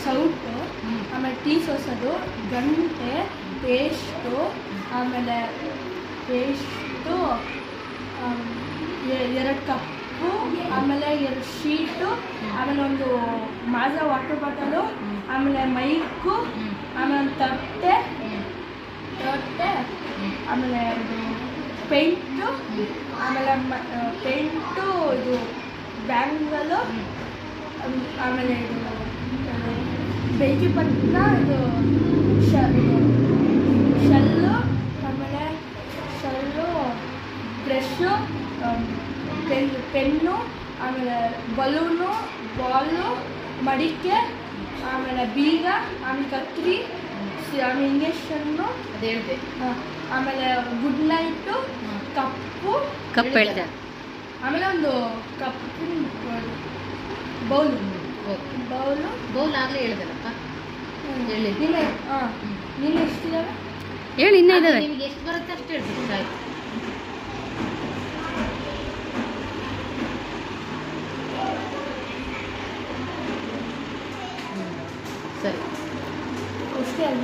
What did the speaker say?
ಸೌಟು, ಆಮೇಲೆ ಟೀ ಸೋಸೋದು, ಗಂಟೆ, ಪೇಸ್ಟು, ಆಮೇಲೆ ಪೇಸ್ಟು, 2 ಕಪ್ಪು, ಆಮೇಲೆ 2 ಶೀಟು, ಆಮೇಲೆ ಒಂದು ಮಾಜಾ ವಾಟರ್ ಬಾಟಲು, ಆಮೇಲೆ ಮೈಕು, ಆಮೇಲೆ ಒಂದು ತಟ್ಟೆ, ಆಮೇಲೆ ಇದು ಪೇಂಟು, ಆಮೇಲೆ ಪೇಂಟು, ಇದು ಬ್ಯಾಂಗಲು, ಆಮೇಲೆ ಇದು ಬೆಂಕಿ ಪಟ್ಟ, ಇದು ಶಲ್ಲು, ಆಮೇಲೆ ಬ್ರಷು, ಪೆನ್ನು, ಆಮೇಲೆ ಬಲೂನು, ಬಾಲು, ಮಡಿಕೆ, ಆಮೇಲೆ ಬೀಗ, ಆಮೇಲೆ ಕತ್ರಿ, ಆಮೇಲೆ ಇಂಜೆಕ್ಷನ್ನು, ಆಮೇಲೆ ಗುಡ್ ನೈಟು, ಕಪ್ಪು ಹೇಳಿದೆ, ಆಮೇಲೆ ಒಂದು ಕಪ್ಪು ಬೌಲ್ ಆಗಲೇ ಹೇಳಿದೆಲ್ಲಪ್ಪ. ನೀನು ಎಷ್ಟಿದ್ದಾವೆ ಹೇಳಿ, ಇನ್ನೂ ಇದ್ದಾವೆ. ನಿಮಗೆ ಎಷ್ಟು ಬರುತ್ತೆ ಅಷ್ಟು ಹೇಳ್ಬೇಕು. ಸರಿ, ಅಷ್ಟೇ ಅಲ್ಲ.